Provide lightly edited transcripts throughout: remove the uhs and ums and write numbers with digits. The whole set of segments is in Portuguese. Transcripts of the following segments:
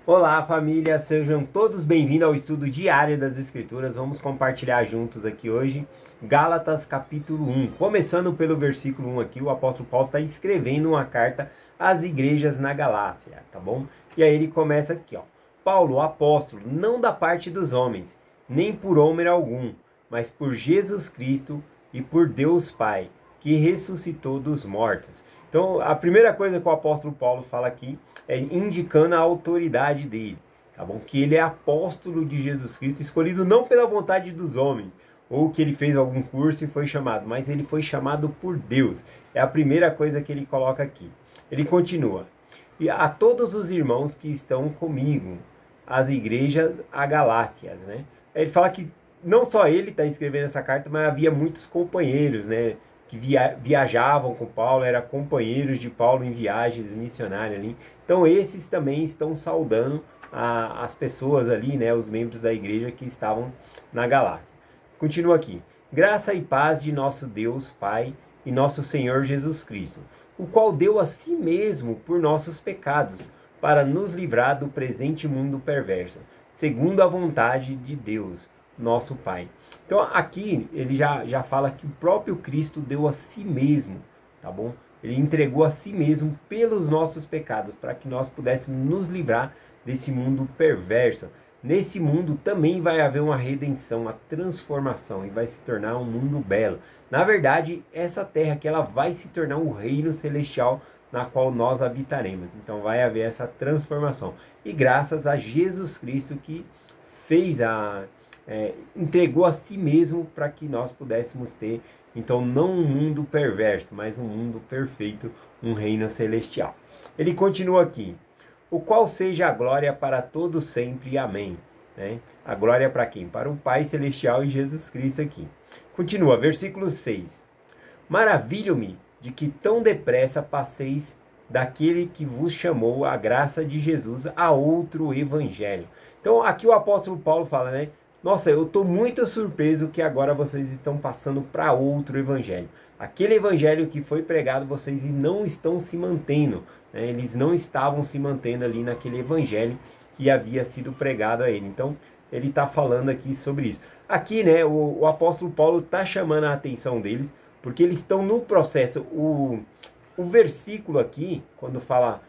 Olá, família, sejam todos bem-vindos ao estudo diário das Escrituras. Vamos compartilhar juntos aqui hoje Gálatas capítulo 1. Começando pelo versículo 1 aqui, o apóstolo Paulo está escrevendo uma carta às igrejas na Galácia, tá bom? E aí ele começa aqui, ó. Paulo, apóstolo, não da parte dos homens, nem por homem algum, mas por Jesus Cristo e por Deus Pai, que ressuscitou dos mortos. Então, a primeira coisa que o apóstolo Paulo fala aqui é indicando a autoridade dele, tá bom? Que ele é apóstolo de Jesus Cristo, escolhido não pela vontade dos homens, ou que ele fez algum curso e foi chamado, mas ele foi chamado por Deus. É a primeira coisa que ele coloca aqui. Ele continua: e a todos os irmãos que estão comigo, as igrejas a Galácias, né? Ele fala que não só ele está escrevendo essa carta, mas havia muitos companheiros, né? Que viajavam com Paulo, eram companheiros de Paulo em viagens missionárias ali. Então esses também estão saudando as pessoas ali, né, os membros da igreja que estavam na Galácia. Continua aqui. Graça e paz de nosso Deus Pai e nosso Senhor Jesus Cristo, o qual deu a si mesmo por nossos pecados, para nos livrar do presente mundo perverso, segundo a vontade de Deus, nosso Pai. Então aqui ele já fala que o próprio Cristo deu a si mesmo, tá bom? Ele entregou a si mesmo pelos nossos pecados, para que nós pudéssemos nos livrar desse mundo perverso. Nesse mundo também vai haver uma redenção, uma transformação, e vai se tornar um mundo belo. Na verdade, essa terra que ela vai se tornar um reino celestial na qual nós habitaremos. Então vai haver essa transformação. E graças a Jesus Cristo que fez entregou a si mesmo para que nós pudéssemos ter, então, não um mundo perverso, mas um mundo perfeito, um reino celestial. Ele continua aqui: o qual seja a glória para todos sempre, amém. Né? A glória para quem? Para o Pai Celestial e Jesus Cristo aqui. Continua, versículo 6. Maravilho-me de que tão depressa passeis daquele que vos chamou a graça de Jesus a outro evangelho. Então aqui o apóstolo Paulo fala, né? Nossa, eu estou muito surpreso que agora vocês estão passando para outro evangelho. Aquele evangelho que foi pregado, vocês não estão se mantendo, né? Eles não estavam se mantendo ali naquele evangelho que havia sido pregado a ele. Então, ele está falando aqui sobre isso. Aqui, né, o apóstolo Paulo está chamando a atenção deles, porque eles estão no processo. O versículo aqui, quando fala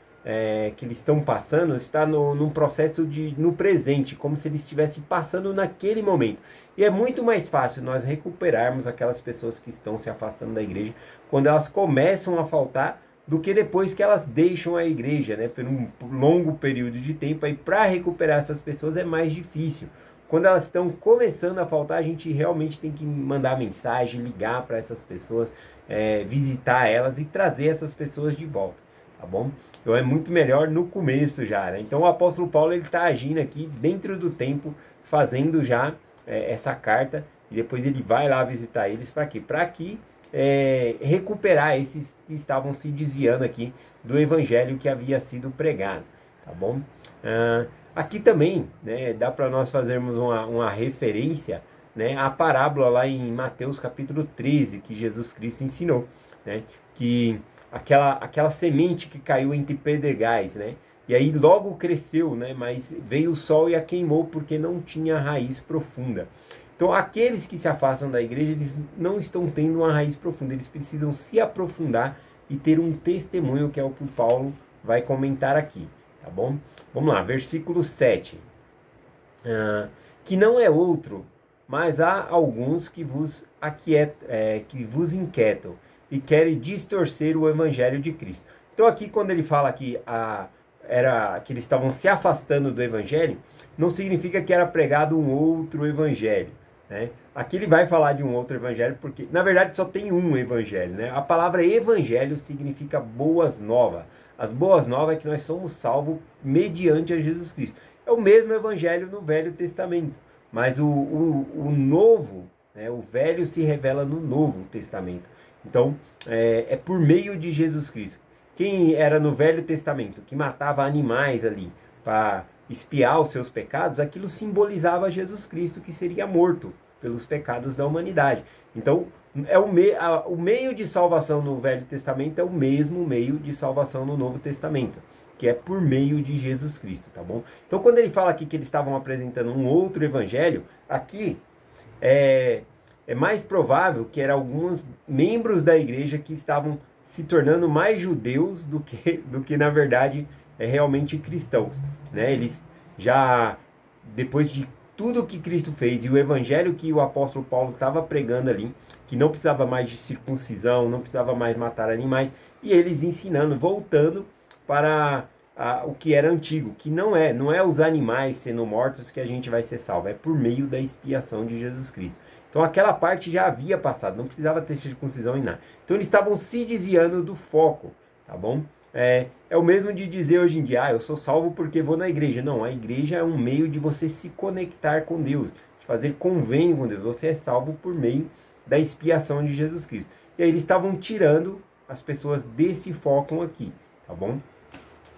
que eles estão passando, está num processo no presente, como se eles estivessem passando naquele momento. E é muito mais fácil nós recuperarmos aquelas pessoas que estão se afastando da igreja, quando elas começam a faltar, do que depois que elas deixam a igreja, né, por um longo período de tempo. Aí para recuperar essas pessoas é mais difícil. Quando elas estão começando a faltar, a gente realmente tem que mandar mensagem, ligar para essas pessoas, visitar elas e trazer essas pessoas de volta, tá bom? Então é muito melhor no começo já, né? Então o apóstolo Paulo ele está agindo aqui dentro do tempo, fazendo já essa carta, e depois ele vai lá visitar eles para quê? Para que recuperar esses que estavam se desviando aqui do evangelho que havia sido pregado, tá bom? Aqui também, né, dá para nós fazermos uma referência, né, à parábola lá em Mateus capítulo 13, que Jesus Cristo ensinou, né, que aquela semente que caiu entre pedregais, né, e aí logo cresceu, né, mas veio o sol e a queimou porque não tinha raiz profunda. Então aqueles que se afastam da igreja, eles não estão tendo uma raiz profunda, eles precisam se aprofundar e ter um testemunho, que é o que o Paulo vai comentar aqui. Tá bom? Vamos lá, versículo 7. Que não é outro, mas há alguns que vos inquietam e querem distorcer o evangelho de Cristo. Então aqui quando ele fala que que eles estavam se afastando do evangelho, não significa que era pregado um outro evangelho, né? Aqui ele vai falar de um outro evangelho, porque na verdade só tem um evangelho, né? A palavra evangelho significa boas novas. As boas novas é que nós somos salvos mediante a Jesus Cristo. É o mesmo evangelho no Velho Testamento, mas o novo, né, o velho se revela no Novo Testamento. Então, é por meio de Jesus Cristo. Quem era no Velho Testamento, que matava animais ali para expiar os seus pecados, aquilo simbolizava Jesus Cristo, que seria morto pelos pecados da humanidade. Então, o meio de salvação no Velho Testamento é o mesmo meio de salvação no Novo Testamento. que é por meio de Jesus Cristo, tá bom? Então, quando ele fala aqui que eles estavam apresentando um outro evangelho, aqui é mais provável que eram alguns membros da igreja que estavam se tornando mais judeus do que na verdade, realmente cristãos, né? Eles já, depois de tudo que Cristo fez e o evangelho que o apóstolo Paulo estava pregando ali, que não precisava mais de circuncisão, não precisava mais matar animais, e eles ensinando, voltando para o que era antigo, que não é os animais sendo mortos que a gente vai ser salvo, é por meio da expiação de Jesus Cristo. Então aquela parte já havia passado, não precisava ter circuncisão em nada. Então eles estavam se desviando do foco, tá bom? É o mesmo de dizer hoje em dia, eu sou salvo porque vou na igreja. Não, a igreja é um meio de você se conectar com Deus, de fazer convênio com Deus. Você é salvo por meio da expiação de Jesus Cristo. E aí eles estavam tirando as pessoas desse foco aqui, tá bom?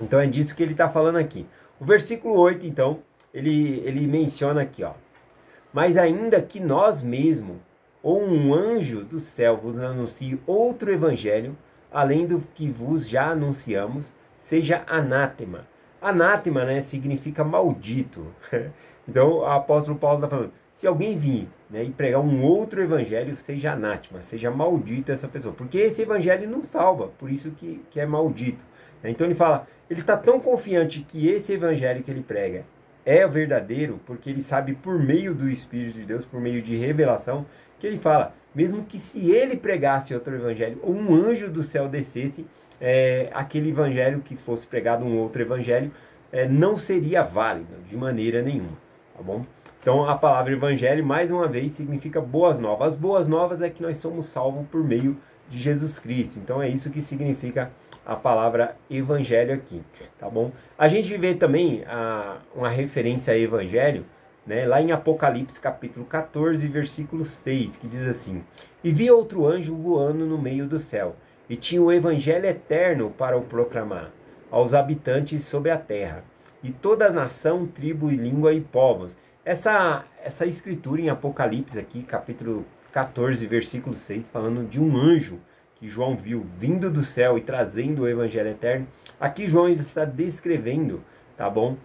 Então é disso que ele está falando aqui. O versículo 8, então, ele menciona aqui, ó. Mas ainda que nós mesmos, ou um anjo do céu vos anuncie outro evangelho, além do que vos já anunciamos, seja anátema. Anátema, né, significa maldito. Então, o apóstolo Paulo está falando, se alguém vir, né, e pregar um outro evangelho, seja anátema, seja maldito essa pessoa. Porque esse evangelho não salva, por isso que é maldito. Então ele fala, ele está tão confiante que esse evangelho que ele prega é verdadeiro, porque ele sabe por meio do Espírito de Deus, por meio de revelação, que ele fala, mesmo que se ele pregasse outro evangelho, ou um anjo do céu descesse, aquele evangelho que fosse pregado, um outro evangelho, não seria válido de maneira nenhuma, tá bom? Então a palavra evangelho, mais uma vez, significa boas novas. As boas novas é que nós somos salvos por meio de Jesus Cristo. Então é isso que significa a palavra evangelho aqui, tá bom? A gente vê também uma referência a evangelho, né, lá em Apocalipse capítulo 14, versículo 6, que diz assim, e vi outro anjo voando no meio do céu, e tinha o evangelho eterno para o proclamar aos habitantes sobre a terra, e toda nação, tribo e língua e povos. Essa escritura em Apocalipse aqui, capítulo 14, versículo 6, falando de um anjo que João viu vindo do céu e trazendo o evangelho eterno. Aqui João está descrevendo, tá bom?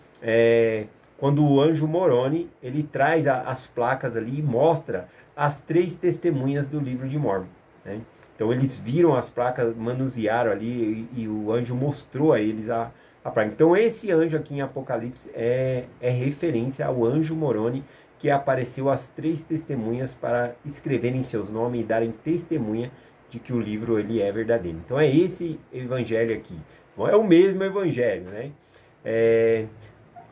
Quando o anjo Moroni, ele traz as placas ali e mostra as 3 testemunhas do livro de Mórmon, né? Então eles viram as placas, manusearam ali e o anjo mostrou a eles a placa. Então esse anjo aqui em Apocalipse é referência ao anjo Moroni, que apareceu as 3 testemunhas para escreverem seus nomes e darem testemunha de que o livro ele é verdadeiro. Então é esse evangelho aqui. Bom, é o mesmo evangelho, né?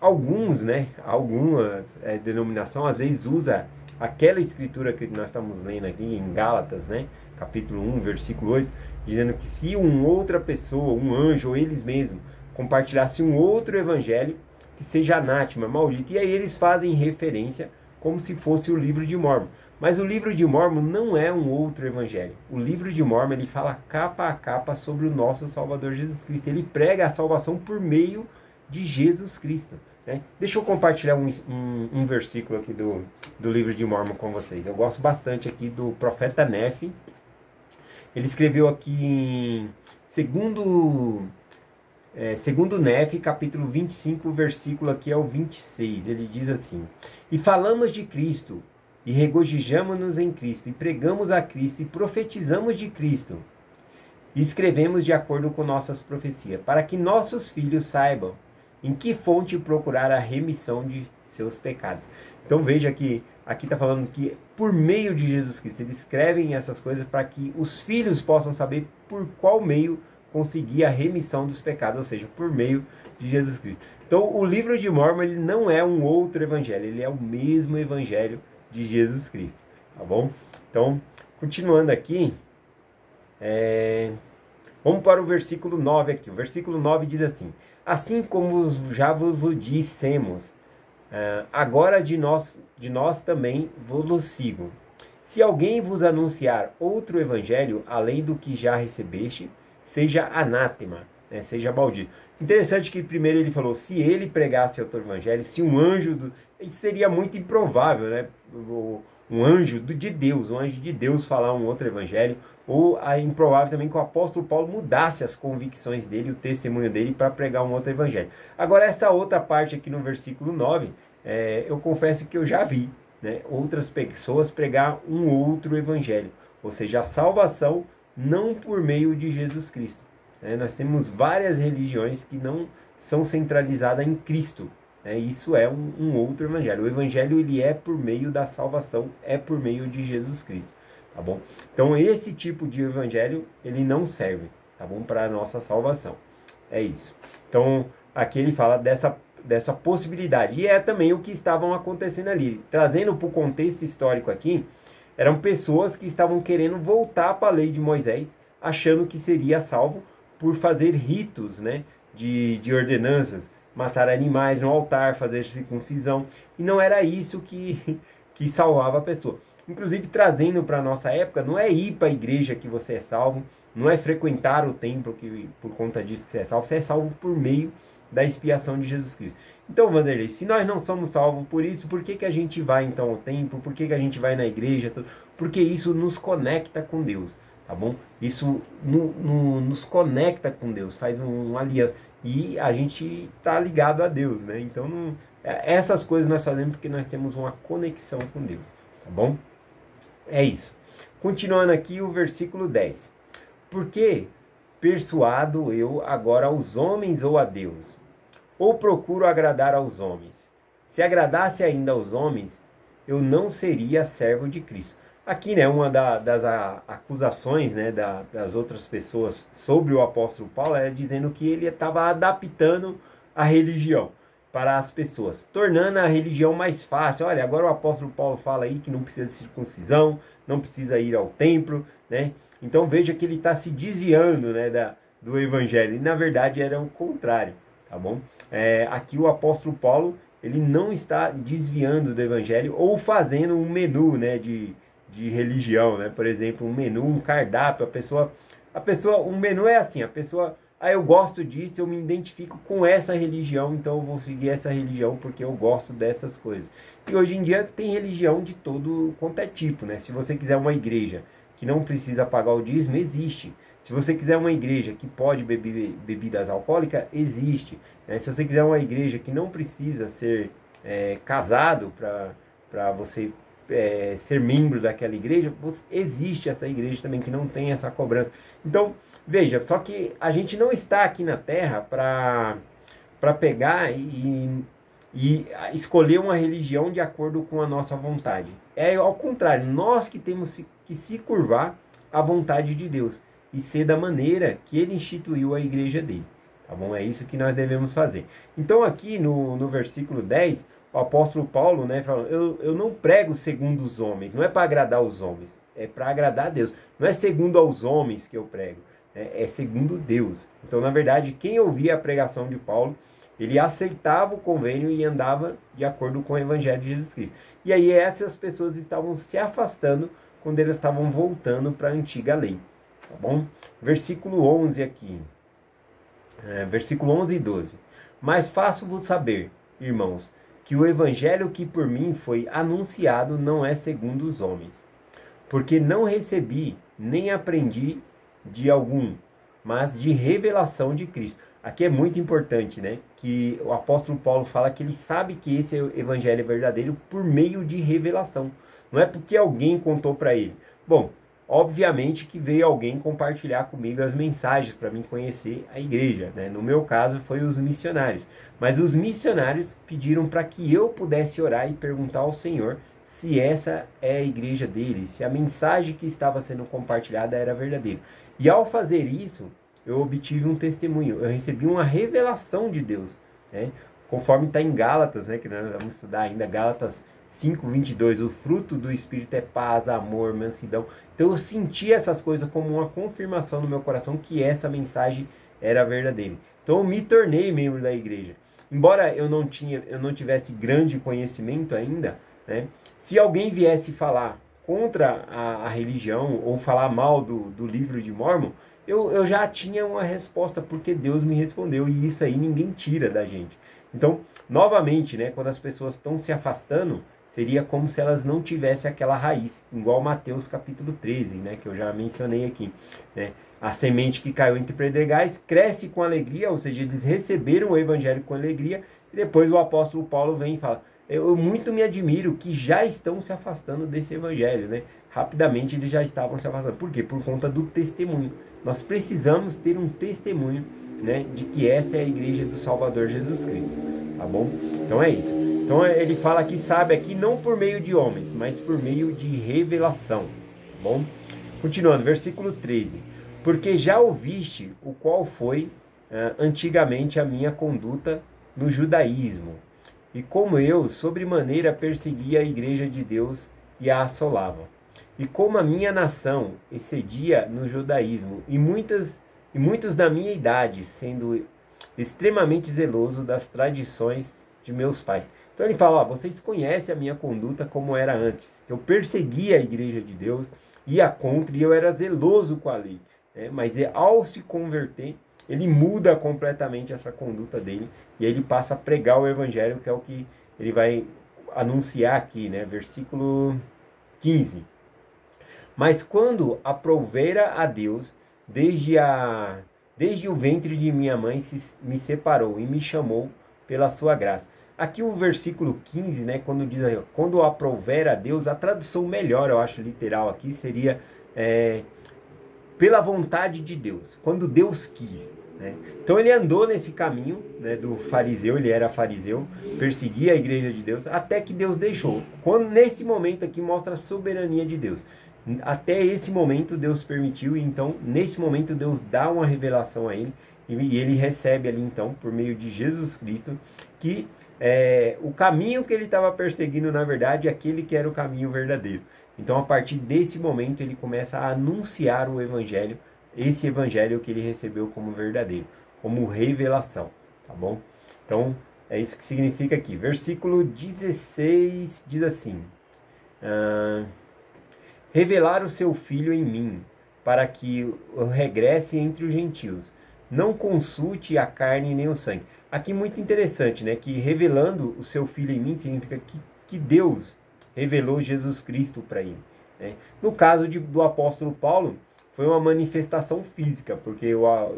Algumas denominações às vezes usa aquela escritura que nós estamos lendo aqui em Gálatas, né? Capítulo 1, versículo 8, dizendo que se uma outra pessoa, um anjo ou eles mesmos, compartilhasse um outro evangelho, que seja anátema, maldito. E aí eles fazem referência como se fosse o livro de Mórmon. Mas o livro de Mórmon não é um outro evangelho. O livro de Mórmon, ele fala capa a capa sobre o nosso Salvador Jesus Cristo. Ele prega a salvação por meio de Jesus Cristo, né? Deixa eu compartilhar um versículo aqui do livro de Mórmon com vocês. Eu gosto bastante aqui do profeta Nefe. Ele escreveu aqui em segundo Nefe, capítulo 25, versículo aqui é o 26. Ele diz assim, e falamos de Cristo, e regozijamo-nos em Cristo, e pregamos a Cristo, e profetizamos de Cristo, e escrevemos de acordo com nossas profecias, para que nossos filhos saibam em que fonte procurar a remissão de seus pecados. Então veja que aqui está falando que por meio de Jesus Cristo, eles escrevem essas coisas para que os filhos possam saber por qual meio conseguir a remissão dos pecados, ou seja, por meio de Jesus Cristo. Então o livro de Mórmon ele não é um outro evangelho, ele é o mesmo evangelho de Jesus Cristo, tá bom? Então, continuando aqui, vamos para o versículo 9 aqui. O versículo 9 diz assim, assim como já vos dissemos, agora de nós também vos sigo. Se alguém vos anunciar outro evangelho, além do que já recebeste, seja anátema, né? Seja maldito. Interessante que primeiro ele falou, se ele pregasse outro evangelho, se um anjo... Isso seria muito improvável, né? um anjo de Deus, um anjo de Deus falar um outro evangelho, ou é improvável também que o apóstolo Paulo mudasse as convicções dele, o testemunho dele, para pregar um outro evangelho. Agora, essa outra parte aqui no versículo 9, eu confesso que eu já vi, né, outras pessoas pregar um outro evangelho, ou seja, a salvação não por meio de Jesus Cristo. Nós temos várias religiões que não são centralizadas em Cristo. Isso é um outro evangelho. O evangelho ele é por meio da salvação, é por meio de Jesus Cristo, tá bom? Então esse tipo de evangelho ele não serve, tá bom, para a nossa salvação. É isso. Então aqui ele fala dessa possibilidade, e é também o que estavam acontecendo ali, trazendo para o contexto histórico aqui. Eram pessoas que estavam querendo voltar para a lei de Moisés, achando que seria salvo por fazer ritos, né, de ordenanças, matar animais no altar, fazer circuncisão, e não era isso que salvava a pessoa. Inclusive, trazendo para a nossa época, não é ir para a igreja que você é salvo, não é frequentar o templo que por conta disso que você é salvo por meio da expiação de Jesus Cristo. Então, Vanderlei, se nós não somos salvos por isso, por que a gente vai então ao templo? Por que a gente vai na igreja? Porque isso nos conecta com Deus, tá bom? Isso nos conecta com Deus, faz uma aliança. E a gente tá ligado a Deus, né? Então, essas coisas nós fazemos porque nós temos uma conexão com Deus, tá bom? É isso. Continuando aqui o versículo 10. Por que persuado eu agora aos homens ou a Deus? Ou procuro agradar aos homens? Se agradasse ainda aos homens, eu não seria servo de Cristo. Aqui, né, uma das acusações, né, das outras pessoas sobre o apóstolo Paulo era dizendo que ele estava adaptando a religião para as pessoas, tornando a religião mais fácil. Olha, agora o apóstolo Paulo fala aí que não precisa de circuncisão, não precisa ir ao templo, né? Então veja que ele está se desviando, né, do evangelho, e na verdade era o contrário, tá bom? Aqui o apóstolo Paulo, ele não está desviando do evangelho ou fazendo um menu, né, de religião, né? Por exemplo, um menu, um cardápio, um menu é assim, a pessoa, eu gosto disso, eu me identifico com essa religião, então eu vou seguir essa religião porque eu gosto dessas coisas. E hoje em dia tem religião de todo quanto é tipo, né? Se você quiser uma igreja que não precisa pagar o dízimo, existe. Se você quiser uma igreja que pode beber bebidas alcoólicas, existe, né? Se você quiser uma igreja que não precisa ser casado para você ser membro daquela igreja, existe essa igreja também que não tem essa cobrança. Então, veja, só que a gente não está aqui na Terra para pegar e escolher uma religião de acordo com a nossa vontade. É ao contrário, nós que temos que se curvar à vontade de Deus e ser da maneira que Ele instituiu a igreja dele. Tá bom? É isso que nós devemos fazer. Então aqui no versículo 10, o apóstolo Paulo, né, fala, eu não prego segundo os homens, não é para agradar os homens, é para agradar a Deus. Não é segundo aos homens que eu prego, é segundo Deus. Então, na verdade, quem ouvia a pregação de Paulo, ele aceitava o convênio e andava de acordo com o evangelho de Jesus Cristo. E aí essas pessoas estavam se afastando quando eles estavam voltando para a antiga lei. Tá bom? Versículo 11 aqui. Versículo 11 e 12. Mas faço-vos saber, irmãos, que o evangelho que por mim foi anunciado não é segundo os homens. Porque não recebi, nem aprendi de algum, mas de revelação de Cristo. Aqui é muito importante, né? Que o apóstolo Paulo fala que ele sabe que esse evangelho é verdadeiro por meio de revelação. Não é porque alguém contou para ele. Bom, obviamente que veio alguém compartilhar comigo as mensagens para mim conhecer a igreja, né? No meu caso foi os missionários. Mas os missionários pediram para que eu pudesse orar e perguntar ao Senhor se essa é a igreja dele, se a mensagem que estava sendo compartilhada era verdadeira. E ao fazer isso, eu obtive um testemunho, eu recebi uma revelação de Deus, né? Conforme está em Gálatas, né, que nós vamos estudar ainda, Gálatas 5:22, o fruto do Espírito é paz, amor, mansidão. Então eu senti essas coisas como uma confirmação no meu coração que essa mensagem era verdadeira. Então eu me tornei membro da igreja. Embora eu não tivesse grande conhecimento ainda, né, se alguém viesse falar contra a religião ou falar mal do livro de Mórmon, eu já tinha uma resposta, porque Deus me respondeu, e isso aí ninguém tira da gente. Então, novamente, né, quando as pessoas estão se afastando, seria como se elas não tivessem aquela raiz, igual Mateus capítulo 13, né, que eu já mencionei aqui, né? A semente que caiu entre pedregais cresce com alegria, ou seja, eles receberam o evangelho com alegria, e depois o apóstolo Paulo vem e fala, eu muito me admiro que já estão se afastando desse evangelho, né? Rapidamente eles já estavam se afastando. Por quê? Por conta do testemunho. Nós precisamos ter um testemunho, né, de que essa é a igreja do Salvador Jesus Cristo, tá bom? Então é isso. Então ele fala que sabe aqui não por meio de homens, mas por meio de revelação, tá bom? Continuando, versículo 13. Porque já ouviste o qual foi antigamente a minha conduta no judaísmo, e como eu, sobremaneira, perseguia a igreja de Deus e a assolava. E como a minha nação excedia no judaísmo, e muitos da minha idade, sendo extremamente zeloso das tradições de meus pais. Então ele fala, ó, vocês conhecem a minha conduta como era antes, que eu perseguia a igreja de Deus, ia contra, e eu era zeloso com a lei. Mas ao se converter, ele muda completamente essa conduta dele, e ele passa a pregar o evangelho, que é o que ele vai anunciar aqui, né? Versículo 15. Mas quando aprovera a Deus, desde o ventre de minha mãe me separou e me chamou pela sua graça. Aqui o versículo 15, né, quando diz aí, quando aprovera a Deus, a tradução melhor, eu acho, literal aqui, seria pela vontade de Deus, quando Deus quis. Né? Então ele andou nesse caminho, né, do fariseu, ele era fariseu, perseguia a igreja de Deus, até que Deus deixou. Nesse momento aqui mostra a soberania de Deus. Até esse momento Deus permitiu, e então nesse momento Deus dá uma revelação a ele, e ele recebe ali então, por meio de Jesus Cristo, que o caminho que ele estava perseguindo, na verdade, é aquele que era o caminho verdadeiro. Então a partir desse momento ele começa a anunciar o evangelho, esse evangelho que ele recebeu como verdadeiro, como revelação, tá bom? Então é isso que significa aqui. Versículo 16 diz assim, revelar o seu Filho em mim, para que eu regresse entre os gentios. Não consulte a carne nem o sangue. Aqui muito interessante, né? Que revelando o seu Filho em mim significa que Deus revelou Jesus Cristo para ele. Né? No caso do apóstolo Paulo, foi uma manifestação física, porque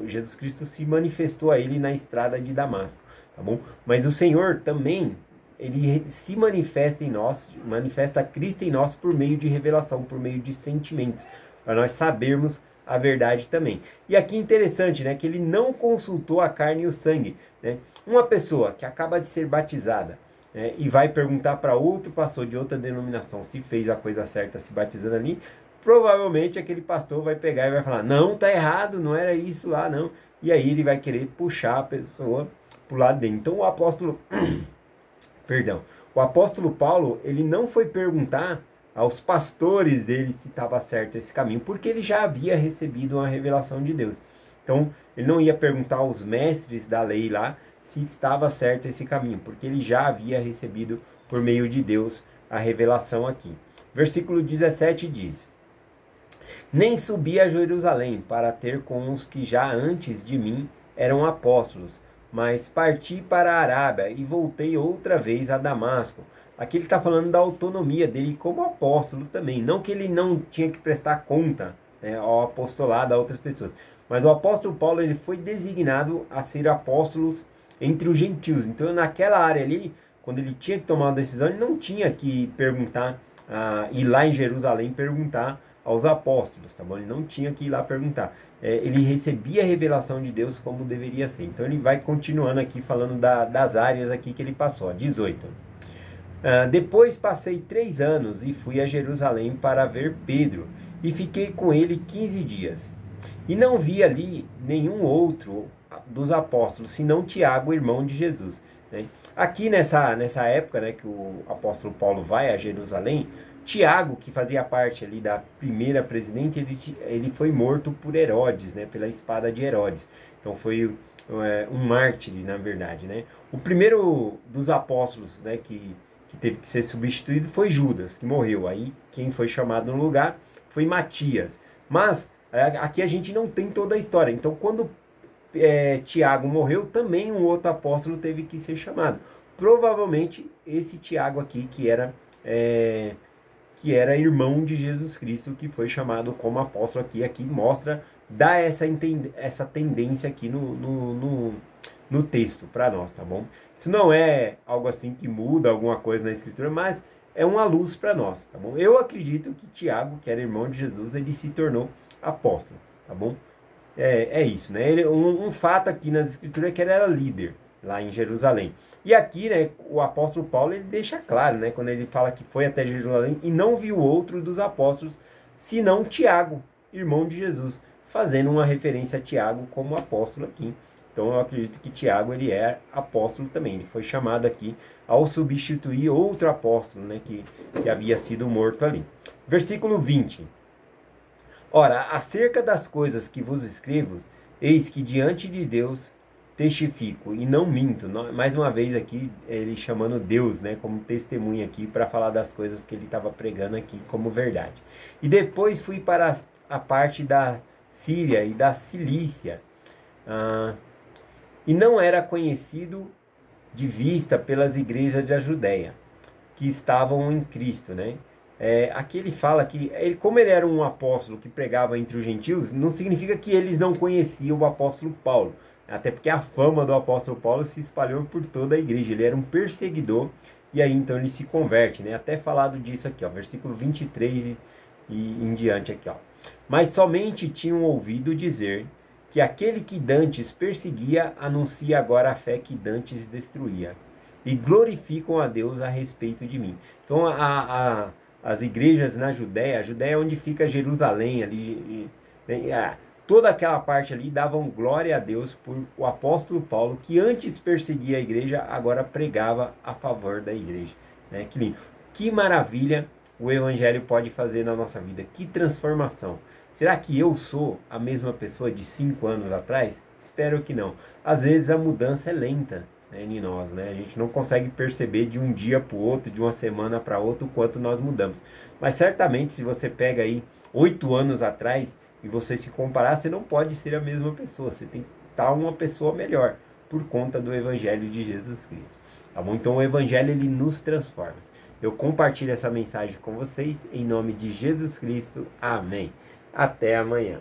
Jesus Cristo se manifestou a ele na estrada de Damasco. Tá bom? Mas o Senhor também, ele se manifesta em nós, manifesta Cristo em nós por meio de revelação, por meio de sentimentos, para nós sabermos a verdade também. E aqui interessante, né, que ele não consultou a carne e o sangue. Né? Uma pessoa que acaba de ser batizada, né, e vai perguntar para outro pastor de outra denominação se fez a coisa certa se batizando ali, provavelmente aquele pastor vai pegar e vai falar, não, tá errado, não era isso lá, não. E aí ele vai querer puxar a pessoa para o lado dele. Então o apóstolo... O apóstolo Paulo, ele não foi perguntar aos pastores dele se estava certo esse caminho, porque ele já havia recebido uma revelação de Deus. Então, ele não ia perguntar aos mestres da lei lá se estava certo esse caminho, porque ele já havia recebido por meio de Deus a revelação aqui. Versículo 17 diz, nem subi a Jerusalém para ter com os que já antes de mim eram apóstolos, mas parti para a Arábia e voltei outra vez a Damasco. Aqui ele está falando da autonomia dele como apóstolo também. Não que ele não tinha que prestar conta, né, ao apostolado a outras pessoas. Mas o apóstolo Paulo, ele foi designado a ser apóstolo entre os gentios. Então naquela área ali, quando ele tinha que tomar uma decisão, ele não tinha que perguntar, ir lá em Jerusalém perguntar aos apóstolos, tá bom? Ele não tinha que ir lá perguntar. Ele recebia a revelação de Deus como deveria ser. Então ele vai continuando aqui falando das áreas aqui que ele passou. Ó, 18. Depois passei 3 anos e fui a Jerusalém para ver Pedro e fiquei com ele 15 dias. E não vi ali nenhum outro dos apóstolos, senão Tiago, irmão de Jesus. Né? Aqui nessa época, né, que o apóstolo Paulo vai a Jerusalém, Tiago, que fazia parte ali da primeira presidente, ele foi morto por Herodes, né, pela espada de Herodes. Então foi um mártir, na verdade. Né? O primeiro dos apóstolos, né, que teve que ser substituído foi Judas, que morreu. Aí quem foi chamado no lugar foi Matias. Mas aqui a gente não tem toda a história. Então quando Tiago morreu, também um outro apóstolo teve que ser chamado. Provavelmente esse Tiago aqui, que era que era irmão de Jesus Cristo, que foi chamado como apóstolo aqui. Aqui mostra, dá essa tendência aqui no texto para nós, tá bom? Isso não é algo assim que muda alguma coisa na Escritura, mas é uma luz para nós, tá bom? Eu acredito que Tiago, que era irmão de Jesus, ele se tornou apóstolo, tá bom? É isso, né? Um fato aqui nas Escrituras é que ele era líder lá em Jerusalém. E aqui, né, o apóstolo Paulo, ele deixa claro, né, quando ele fala que foi até Jerusalém e não viu outro dos apóstolos, senão Tiago, irmão de Jesus, fazendo uma referência a Tiago como apóstolo aqui. Então eu acredito que Tiago, ele é apóstolo também. Ele foi chamado aqui ao substituir outro apóstolo, né, que havia sido morto ali. Versículo 20. Ora, acerca das coisas que vos escrevo, eis que diante de Deus testifico e não minto. Mais uma vez aqui, ele chamando Deus, né, como testemunha aqui, para falar das coisas que ele estava pregando aqui como verdade. E depois fui para a parte da Síria e da Cilícia, e não era conhecido de vista pelas igrejas da Judéia, que estavam em Cristo, né? Aqui ele fala que, como ele era um apóstolo que pregava entre os gentios, não significa que eles não conheciam o apóstolo Paulo. Até porque a fama do apóstolo Paulo se espalhou por toda a igreja. Ele era um perseguidor e aí então ele se converte, né? Até falado disso aqui, ó, versículo 23 e em diante aqui, ó. Mas somente tinham ouvido dizer que aquele que dantes perseguia anuncia agora a fé que dantes destruía. E glorificam a Deus a respeito de mim. Então as igrejas na Judéia, a Judéia é onde fica Jerusalém, ali, toda aquela parte ali davam glória a Deus por o apóstolo Paulo, que antes perseguia a igreja, agora pregava a favor da igreja. Né? Que lindo. Que maravilha o evangelho pode fazer na nossa vida. Que transformação. Será que eu sou a mesma pessoa de 5 anos atrás? Espero que não. Às vezes a mudança é lenta, né, em nós, né? A gente não consegue perceber de um dia para o outro, de uma semana para outra, o quanto nós mudamos. Mas certamente, se você pega aí 8 anos atrás e você se comparar, você não pode ser a mesma pessoa. Você tem que estar uma pessoa melhor por conta do Evangelho de Jesus Cristo. Tá bom? Então o Evangelho, ele nos transforma. Eu compartilho essa mensagem com vocês em nome de Jesus Cristo. Amém. Até amanhã.